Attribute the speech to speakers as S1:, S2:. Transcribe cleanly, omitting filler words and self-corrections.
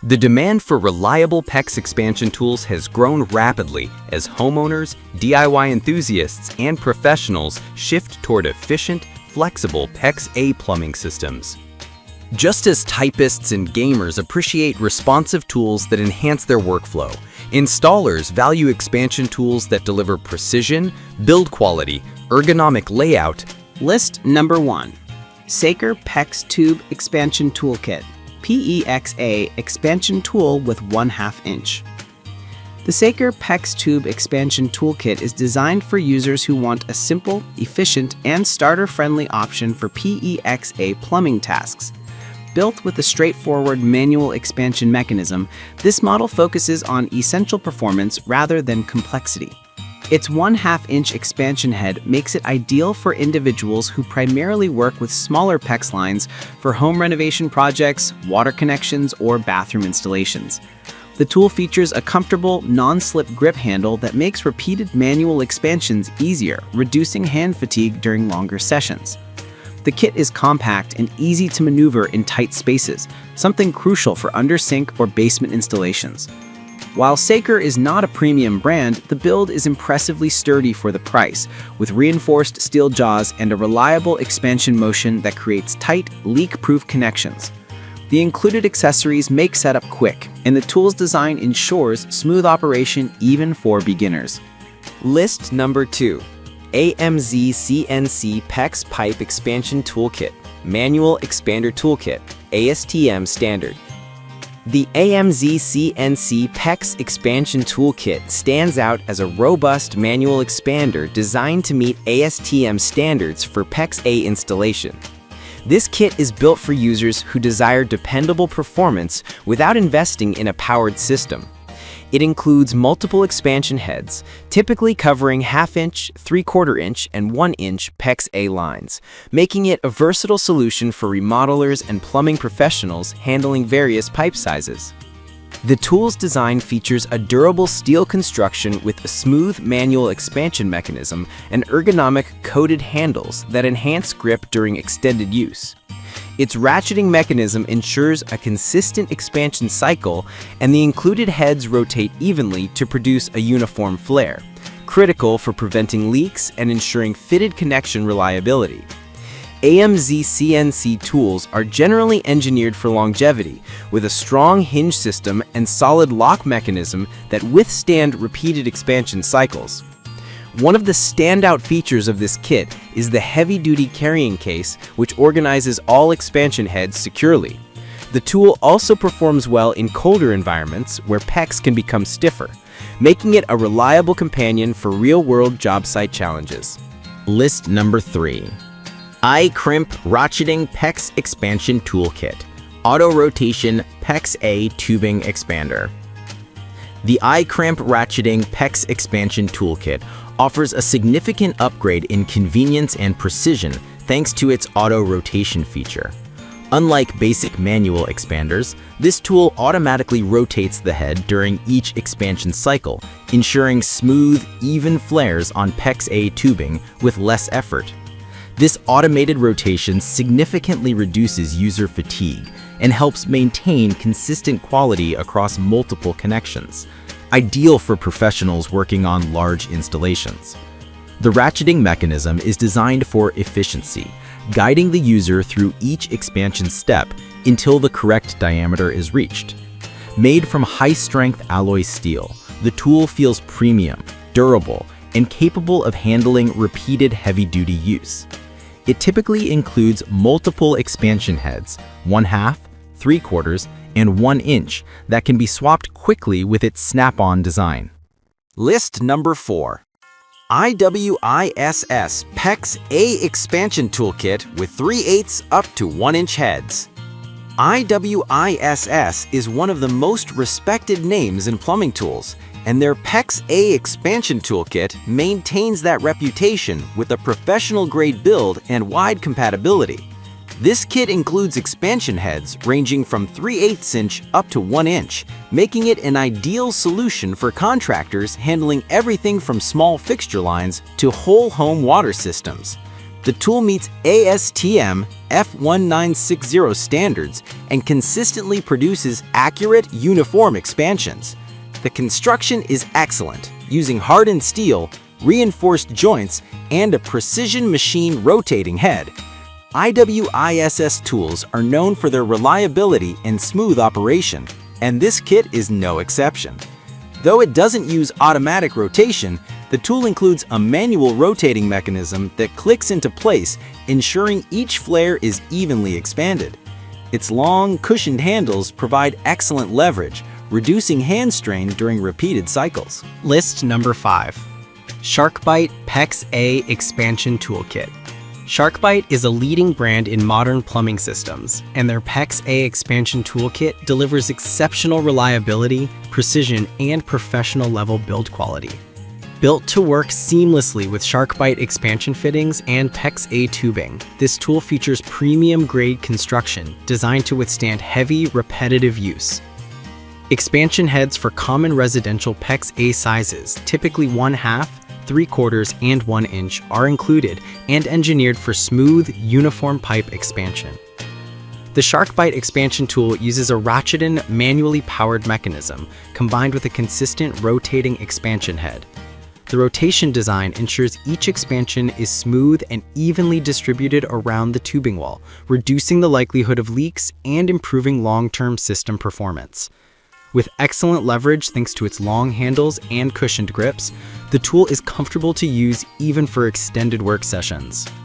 S1: The demand for reliable PEX expansion tools has grown rapidly as homeowners, DIY enthusiasts, and professionals shift toward efficient, flexible PEX-A plumbing systems. Just as typists and gamers appreciate responsive tools that enhance their workflow, installers value expansion tools that deliver precision, build quality, ergonomic layout.
S2: List number 1. Saker PEX Tube Expansion Toolkit. PEX-A expansion tool with 1/2 inch. The Saker PEX Tube Expansion Toolkit is designed for users who want a simple, efficient, and starter-friendly option for PEX-A plumbing tasks. Built with a straightforward manual expansion mechanism, this model focuses on essential performance rather than complexity. Its 1/2 inch expansion head makes it ideal for individuals who primarily work with smaller PEX lines for home renovation projects, water connections, or bathroom installations. The tool features a comfortable, non-slip grip handle that makes repeated manual expansions easier, reducing hand fatigue during longer sessions. The kit is compact and easy to maneuver in tight spaces, something crucial for under-sink or basement installations. While Saker is not a premium brand, the build is impressively sturdy for the price, with reinforced steel jaws and a reliable expansion motion that creates tight, leak-proof connections. The included accessories make setup quick, and the tool's design ensures smooth operation even for beginners.
S1: List number 2. AMZ CNC PEX Pipe Expansion Toolkit, Manual Expander Toolkit, ASTM Standard. The AMZ CNC PEX Expansion Toolkit stands out as a robust manual expander designed to meet ASTM standards for PEX-A installation. This kit is built for users who desire dependable performance without investing in a powered system. It includes multiple expansion heads, typically covering 1/2 inch, 3/4 inch, and 1 inch PEX-A lines, making it a versatile solution for remodelers and plumbing professionals handling various pipe sizes. The tool's design features a durable steel construction with a smooth manual expansion mechanism and ergonomic coated handles that enhance grip during extended use. Its ratcheting mechanism ensures a consistent expansion cycle, and the included heads rotate evenly to produce a uniform flare, critical for preventing leaks and ensuring fitted connection reliability. AMZ CNC tools are generally engineered for longevity, with a strong hinge system and solid lock mechanism that withstand repeated expansion cycles. One of the standout features of this kit is the heavy-duty carrying case, which organizes all expansion heads securely. The tool also performs well in colder environments where PEX can become stiffer, making it a reliable companion for real-world job site challenges.
S3: List number 3. iCrimp Ratcheting PEX Expansion Toolkit, Auto Rotation PEX-A Tubing Expander. The iCrimp Ratcheting PEX Expansion Toolkit offers a significant upgrade in convenience and precision thanks to its auto rotation feature. Unlike basic manual expanders, this tool automatically rotates the head during each expansion cycle, ensuring smooth, even flares on PEX-A tubing with less effort. This automated rotation significantly reduces user fatigue and helps maintain consistent quality across multiple connections, ideal for professionals working on large installations. The ratcheting mechanism is designed for efficiency, guiding the user through each expansion step until the correct diameter is reached. Made from high-strength alloy steel, the tool feels premium, durable, and capable of handling repeated heavy-duty use. It typically includes multiple expansion heads, 1/2, 3/4, and 1 inch that can be swapped quickly with its snap-on design.
S1: List number 4. IWISS PEX-A Expansion Toolkit with 3/8 up to 1 inch heads. IWISS is one of the most respected names in plumbing tools, and their PEX-A Expansion Toolkit maintains that reputation with a professional-grade build and wide compatibility. This kit includes expansion heads ranging from 3/8 inch up to 1 inch, making it an ideal solution for contractors handling everything from small fixture lines to whole home water systems. The tool meets ASTM F1960 standards and consistently produces accurate, uniform expansions. The construction is excellent, using hardened steel, reinforced joints, and a precision machine rotating head. IWISS tools are known for their reliability and smooth operation, and this kit is no exception. Though it doesn't use automatic rotation, the tool includes a manual rotating mechanism that clicks into place, ensuring each flare is evenly expanded. Its long, cushioned handles provide excellent leverage, reducing hand strain during repeated cycles.
S2: List number 5. SharkBite PEX A Expansion Toolkit. SharkBite is a leading brand in modern plumbing systems, and their PEX A Expansion Toolkit delivers exceptional reliability, precision, and professional-level build quality. Built to work seamlessly with SharkBite expansion fittings and PEX A tubing, this tool features premium-grade construction designed to withstand heavy, repetitive use. Expansion heads for common residential PEX A sizes, typically 1/2, 3/4, and 1 inch, are included and engineered for smooth, uniform pipe expansion. The SharkBite expansion tool uses a ratcheted, manually powered mechanism combined with a consistent rotating expansion head. The rotation design ensures each expansion is smooth and evenly distributed around the tubing wall, reducing the likelihood of leaks and improving long-term system performance. With excellent leverage thanks to its long handles and cushioned grips, the tool is comfortable to use even for extended work sessions.